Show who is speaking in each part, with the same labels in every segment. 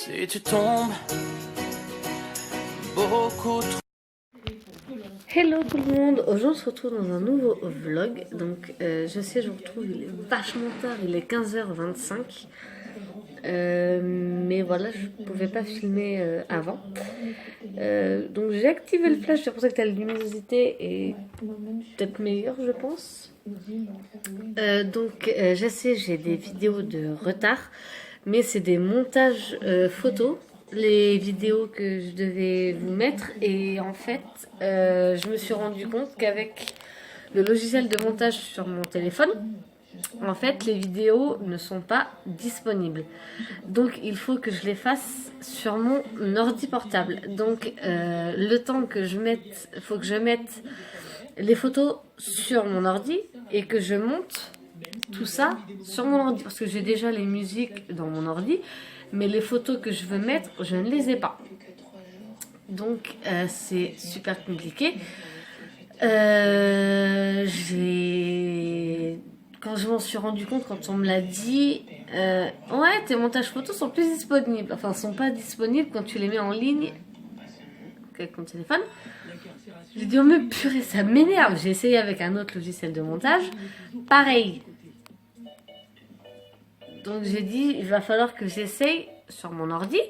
Speaker 1: Si tu tombes beaucoup trop.
Speaker 2: Hello tout le monde, aujourd'hui on se retrouve dans un nouveau vlog. Donc je sais, je vous retrouve, il est vachement tard, il est 15h25. Mais voilà, je ne pouvais pas filmer avant. Donc j'ai activé le flash, c'est pour ça que la luminosité est peut-être meilleure, je pense. Je sais, j'ai des vidéos de retard, mais c'est des montages photos, les vidéos que je devais vous mettre. Et en fait, je me suis rendu compte qu'avec le logiciel de montage sur mon téléphone, en fait, les vidéos ne sont pas disponibles. Donc, il faut que je les fasse sur mon ordi portable. Donc, le temps que je mette, il faut que je mette les photos sur mon ordi et que je monte tout ça sur mon ordi. Parce que j'ai déjà les musiques dans mon ordi, mais les photos que je veux mettre, je ne les ai pas. Donc, c'est super compliqué. Quand je m'en suis rendu compte, quand on me l'a dit, ouais, tes montages photos sont plus disponibles. Enfin, sont pas disponibles quand tu les mets en ligne avec ton téléphone. J'ai dit, oh mais purée, ça m'énerve. J'ai essayé avec un autre logiciel de montage. Pareil. Donc j'ai dit, il va falloir que j'essaye sur mon ordi.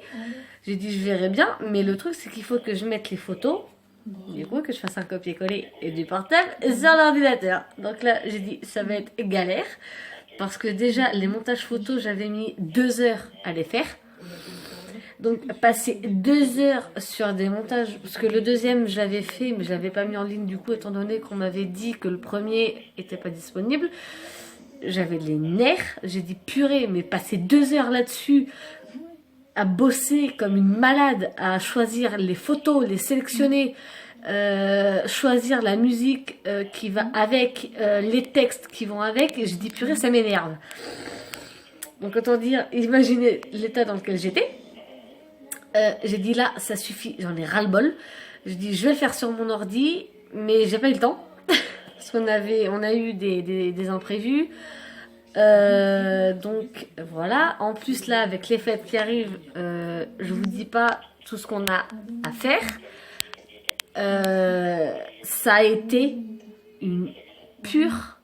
Speaker 2: J'ai dit, je verrai bien. Mais le truc, c'est qu'il faut que je mette les photos. Du coup, que je fasse un copier-coller et du portable sur l'ordinateur. Donc là, j'ai dit, ça va être galère. Parce que déjà, les montages photos, j'avais mis 2 heures à les faire. Donc, passer 2 heures sur des montages. Parce que le deuxième, j'avais fait, mais je l'avais pas mis en ligne du coup, étant donné qu'on m'avait dit que le premier était pas disponible. J'avais les nerfs. J'ai dit, purée, mais passer 2 heures là-dessus, à bosser comme une malade, à choisir les photos, les sélectionner, choisir la musique qui va avec, les textes qui vont avec. Et j'ai dit, purée, ça m'énerve. Donc autant dire, imaginez l'état dans lequel j'étais. J'ai dit là, ça suffit, j'en ai ras-le-bol. J'ai dit, je vais le faire sur mon ordi, mais j'ai pas eu le temps. Parce qu'on a eu des imprévus. Donc voilà, en plus là avec les fêtes qui arrivent, je vous dis pas tout ce qu'on a à faire. Ça a été une pure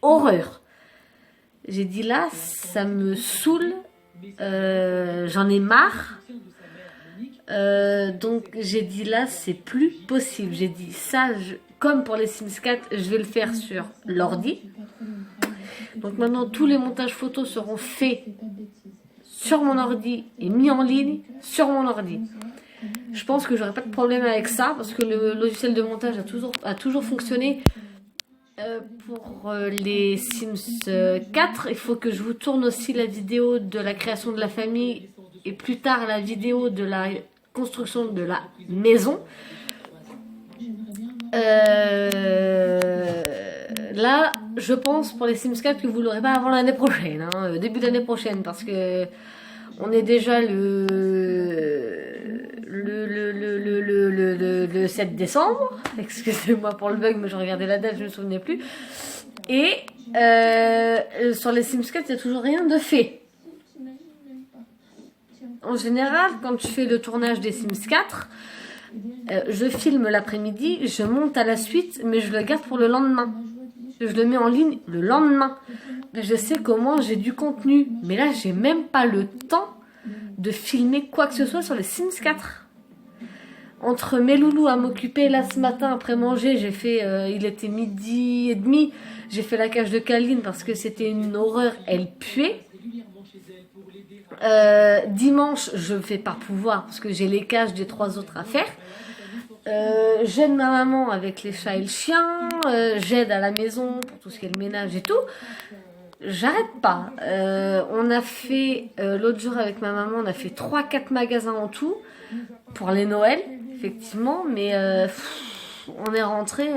Speaker 2: horreur. J'ai dit là, ça me saoule, j'en ai marre. Donc j'ai dit là, c'est plus possible. J'ai dit ça, comme pour les Sims 4, je vais le faire sur l'ordi. Donc maintenant, tous les montages photos seront faits sur mon ordi et mis en ligne sur mon ordi. Je pense que j'aurai pas de problème avec ça parce que le logiciel de montage a toujours fonctionné. Pour les Sims 4, il faut que je vous tourne aussi la vidéo de la création de la famille et plus tard la vidéo de la construction de la maison. Là, je pense pour les Sims 4 que vous l'aurez pas avant l'année prochaine, hein, début d'année prochaine, parce que on est déjà le 7 décembre. Excusez-moi pour le bug, mais je regardais la date, je me souvenais plus. Et sur les Sims 4, il n'y a toujours rien de fait. En général, quand je fais le tournage des Sims 4, je filme l'après-midi, je monte à la suite, mais je le garde pour le lendemain. Je le mets en ligne le lendemain. Je sais comment j'ai du contenu. Mais là, j'ai même pas le temps de filmer quoi que ce soit sur les Sims 4. Entre mes loulous à m'occuper, là ce matin après manger, j'ai fait, il était 12h30, j'ai fait la cage de Kaline parce que c'était une horreur, elle puait. Dimanche, je ne vais pas pouvoir parce que j'ai les cages des 3 autres à faire. J'aide ma maman avec les chats et le chien, j'aide à la maison pour tout ce qui est le ménage et tout. J'arrête pas. On a fait, l'autre jour avec ma maman, on a fait 3-4 magasins en tout pour les Noëls, effectivement, mais on est rentré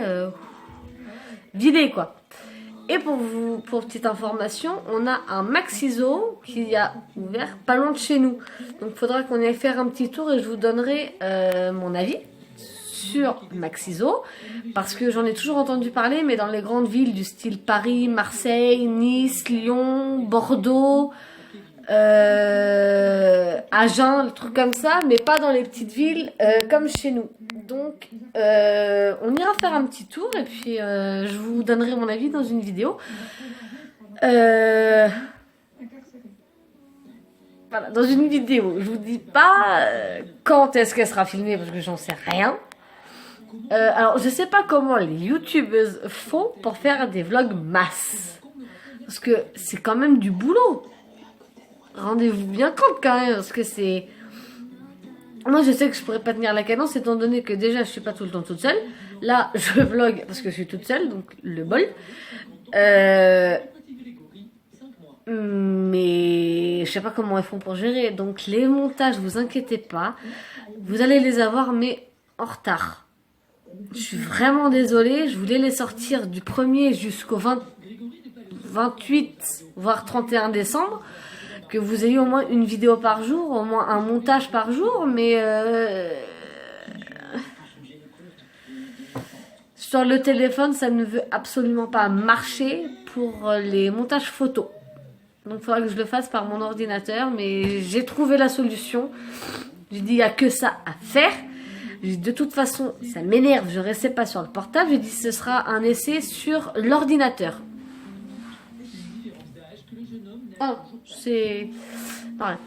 Speaker 2: vidé quoi. Et pour petite information, on a un Maxiso qui a ouvert pas loin de chez nous. Donc il faudra qu'on aille faire un petit tour et je vous donnerai mon avis sur Maxiso. Parce que j'en ai toujours entendu parler, mais dans les grandes villes du style Paris, Marseille, Nice, Lyon, Bordeaux, Agen, le truc comme ça, mais pas dans les petites villes comme chez nous. Donc, on ira faire un petit tour et puis je vous donnerai mon avis dans une vidéo. Voilà, dans une vidéo. Je vous dis pas quand est-ce qu'elle sera filmée parce que j'en sais rien. Alors, je sais pas comment les youtubeuses font pour faire des vlogs masse. Parce que c'est quand même du boulot. Rendez-vous bien compte quand même, parce que c'est... Moi, je sais que je pourrais pas tenir la cadence, étant donné que déjà, je suis pas tout le temps toute seule. Là, je vlog parce que je suis toute seule, donc le bol. Mais je sais pas comment elles font pour gérer. Donc, les montages, vous inquiétez pas. Vous allez les avoir, mais en retard. Je suis vraiment désolée. Je voulais les sortir du 1er jusqu'au 28, voire 31 décembre. Que vous ayez au moins une vidéo par jour, au moins un montage par jour, mais sur le téléphone, ça ne veut absolument pas marcher pour les montages photos. Donc il faudra que je le fasse par mon ordinateur, mais j'ai trouvé la solution. J'ai dit, il n'y a que ça à faire. J'ai dit, de toute façon, ça m'énerve, je ne restais pas sur le portable. J'ai dit, ce sera un essai sur l'ordinateur. Oh, c'est... Voilà.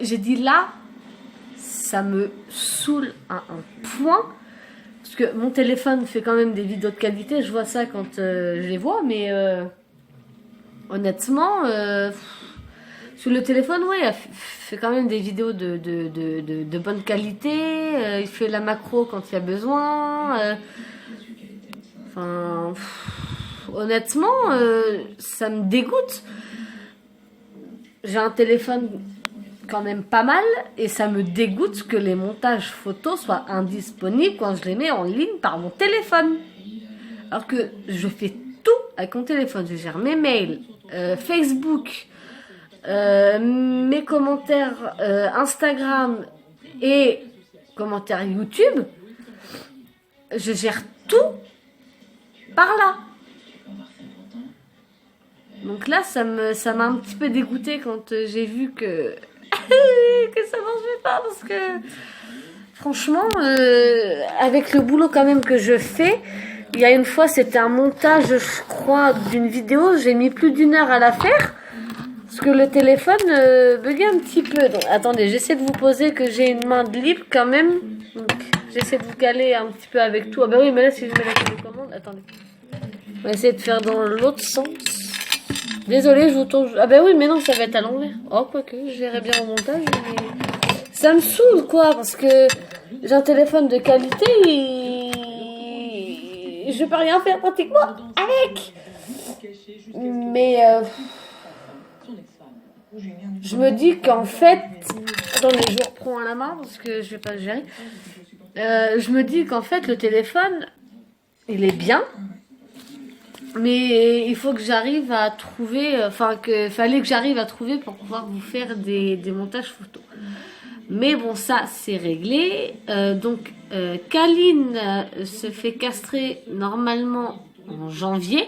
Speaker 2: J'ai dit là, ça me saoule à un point. Parce que mon téléphone fait quand même des vidéos de qualité. Je vois ça quand je les vois. Mais honnêtement, sur le téléphone, ouais, il fait quand même des vidéos de bonne qualité. Il fait la macro quand il y a besoin. Enfin, honnêtement, ça me dégoûte. J'ai un téléphone quand même pas mal et ça me dégoûte que les montages photos soient indisponibles quand je les mets en ligne par mon téléphone. Alors que je fais tout avec mon téléphone. Je gère mes mails, Facebook, mes commentaires Instagram et commentaires YouTube. Je gère tout par là. Donc là, ça m'a un petit peu dégoûté quand j'ai vu que ça marchait pas. Parce que franchement, avec le boulot quand même que je fais, il y a une fois, c'était un montage, je crois, d'une vidéo. J'ai mis plus d'1 heure à la faire. Parce que le téléphone buguait un petit peu. Donc, attendez, j'essaie de vous poser que j'ai une main de libre quand même. Donc, j'essaie de vous caler un petit peu avec tout. Ah bah oui, mais là, si je mets la télécommande, attendez. On va essayer de faire dans l'autre sens. Désolée, je vous tourne. Ah bah oui, mais non, ça va être à l'envers. Oh, quoique, je verrai bien au montage. Mais... ça me saoule, quoi, parce que j'ai un téléphone de qualité et je peux rien faire pratiquement avec. Mais je me dis qu'en fait... Attendez, je reprends à la main parce que je vais pas le gérer. Je me dis qu'en fait, le téléphone, il est bien. Mais il faut que j'arrive à trouver, fallait que j'arrive à trouver pour pouvoir vous faire des montages photos. Mais bon, ça, c'est réglé. Donc, Kaline se fait castrer normalement en janvier.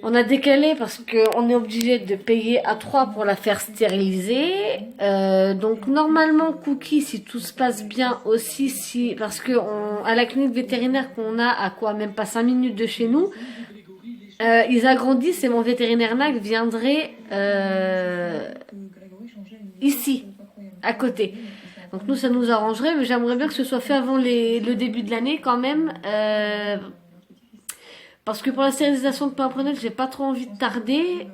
Speaker 2: On a décalé parce qu'on est obligé de payer à 3 pour la faire stériliser. Donc, normalement, Cookie, si tout se passe bien aussi, parce que à la clinique vétérinaire qu'on a à quoi, même pas 5 minutes de chez nous, ils agrandissent et mon vétérinaire NAC viendrait ici, à côté. Donc nous, ça nous arrangerait, mais j'aimerais bien que ce soit fait avant le début de l'année quand même. Parce que pour la stérilisation de Pimprenel, j'ai pas trop envie de tarder.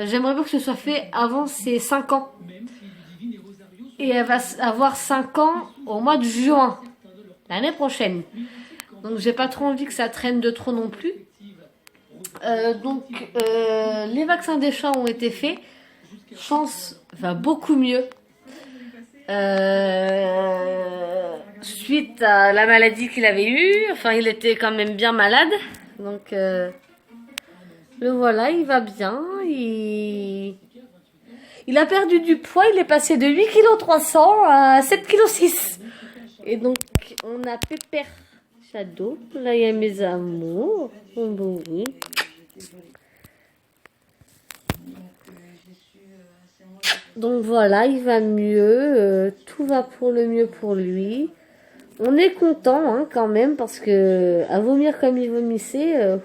Speaker 2: J'aimerais bien que ce soit fait avant ses 5 ans. Et elle va avoir 5 ans au mois de juin, l'année prochaine. Donc j'ai pas trop envie que ça traîne de trop non plus. Donc les vaccins des chats ont été faits. Chance va beaucoup mieux. Suite à la maladie qu'il avait eue. Enfin, il était quand même bien malade. Donc le voilà, il va bien. Il a perdu du poids. Il est passé de 8,3 kg à 7,6 kg. Et donc on a Pépère Shadow. Là, il y a mes amours. Bon, oui. Donc voilà, il va mieux, tout va pour le mieux pour lui. On est content hein, quand même parce que à vomir comme il vomissait,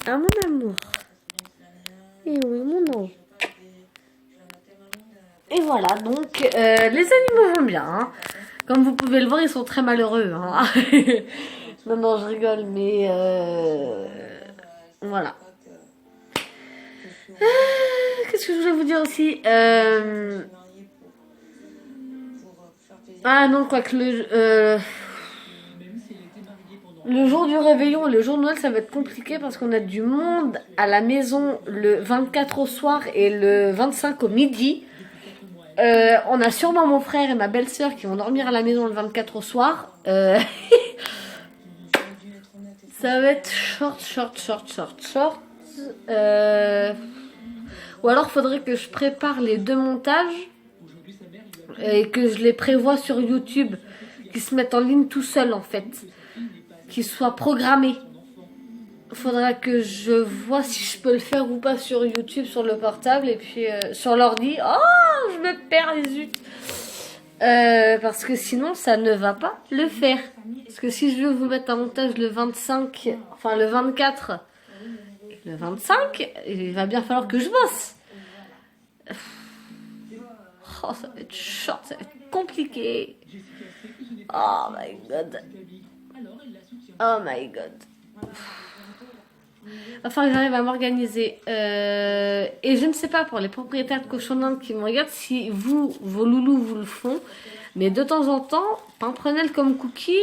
Speaker 2: ah mon amour, et oui mon ange. Et voilà, donc les animaux vont bien. Hein. Comme vous pouvez le voir, ils sont très malheureux. Hein. Non, non, je rigole, mais voilà. Qu'est-ce que je voulais vous dire aussi Ah non, quoique le jour du réveillon et le jour de Noël, ça va être compliqué parce qu'on a du monde à la maison le 24 au soir et le 25 au midi. On a sûrement mon frère et ma belle-sœur qui vont dormir à la maison le 24 au soir. Ça va être short. Ou alors faudrait que je prépare les 2 montages et que je les prévois sur YouTube, qui se mettent en ligne tout seul en fait, qui soient programmés. Faudra que je vois si je peux le faire ou pas sur YouTube, sur le portable et puis sur l'ordi. Oh, je me perds les zut. Parce que sinon ça ne va pas le faire. Parce que si je veux vous mettre un montage le 25, enfin le 24, le 25, il va bien falloir que je bosse. Oh, ça va être short, ça va être compliqué. Oh my god. Oh my god. Enfin, j'arrive à m'organiser. Et je ne sais pas pour les propriétaires de cochons d'Inde qui me regardent si vous, vos loulous, vous le font. Mais de temps en temps, Pimprenelle comme Cookie,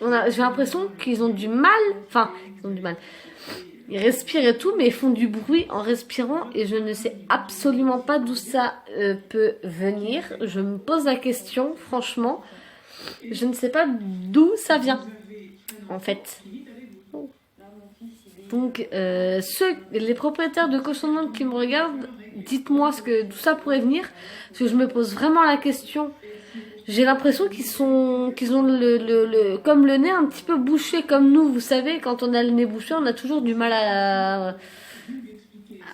Speaker 2: j'ai l'impression qu'ils ont du mal. Enfin, ils ont du mal. Ils respirent et tout, mais ils font du bruit en respirant. Et je ne sais absolument pas d'où ça peut venir. Je me pose la question, franchement. Je ne sais pas d'où ça vient, en fait. Donc, les propriétaires de cochons d'Inde qui me regardent, dites-moi d'où ça pourrait venir. Parce que je me pose vraiment la question. J'ai l'impression qu'ils ont comme le nez un petit peu bouché, comme nous. Vous savez, quand on a le nez bouché, on a toujours du mal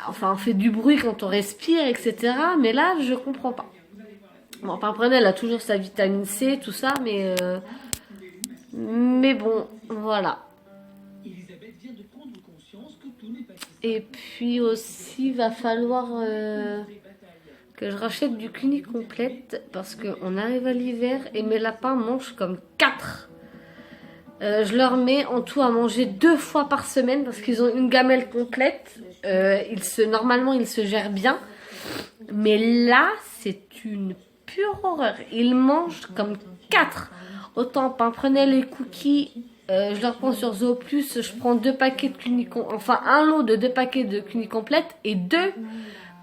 Speaker 2: enfin, on fait du bruit quand on respire, etc. Mais là, je comprends pas. Bon, Pimprenelle a toujours sa vitamine C, tout ça, mais bon, voilà. Et puis aussi, il va falloir que je rachète du Cluny complète parce qu'on arrive à l'hiver et mes lapins mangent comme 4. Je leur mets en tout à manger 2 fois par semaine parce qu'ils ont une gamelle complète. Normalement, ils se gèrent bien. Mais là, c'est une pure horreur. Ils mangent comme 4. Autant Pimprenelle et Cookie, je leur prends sur Zoo Plus, je prends 2 paquets de Cluny, enfin un lot de 2 paquets de Cluny complète et 2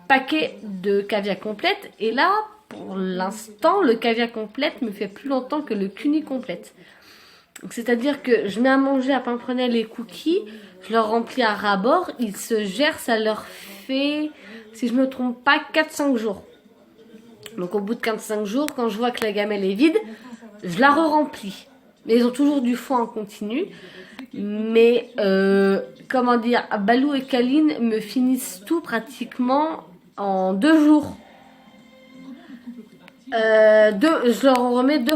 Speaker 2: paquets de caviar complète. Et là, pour l'instant, le caviar complète me fait plus longtemps que le Cluny complète. C'est-à-dire que je mets à manger à Pimprenelle et Cookie, je leur remplis à ras-bord, ils se gèrent, ça leur fait, si je me trompe pas, 4-5 jours. Donc au bout de 4-5 jours, quand je vois que la gamelle est vide, je la re-remplis. Mais ils ont toujours du foin en continu. Mais, comment dire, Balou et Kaline me finissent tout pratiquement en 2 jours. Je leur en remets 2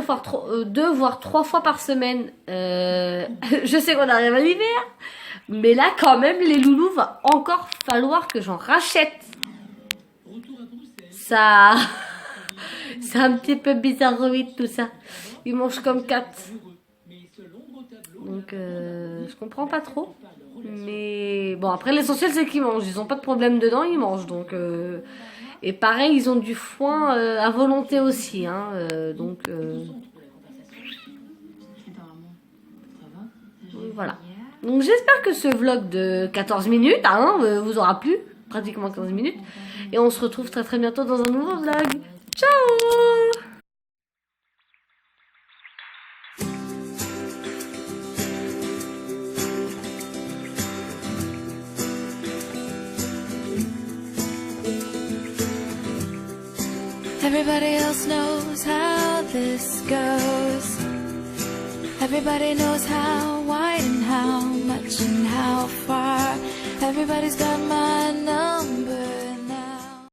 Speaker 2: voire 3 fois par semaine. Je sais qu'on arrive à l'hiver, mais là quand même les loulous va encore falloir que j'en rachète. Ça, c'est un petit peu bizarroïde tout ça. Ils mangent comme 4. Donc je comprends pas trop. Mais bon, après l'essentiel c'est qu'ils mangent. Ils ont pas de problème dedans, ils mangent. Donc et pareil, ils ont du foin à volonté aussi. Hein, donc voilà. Donc j'espère que ce vlog de 14 minutes vous aura plu. Pratiquement 15 minutes. Et on se retrouve très très bientôt dans un nouveau vlog. Ciao!
Speaker 1: Everybody else knows how this goes. Everybody knows how wide and how much and how far. Everybody's got my number.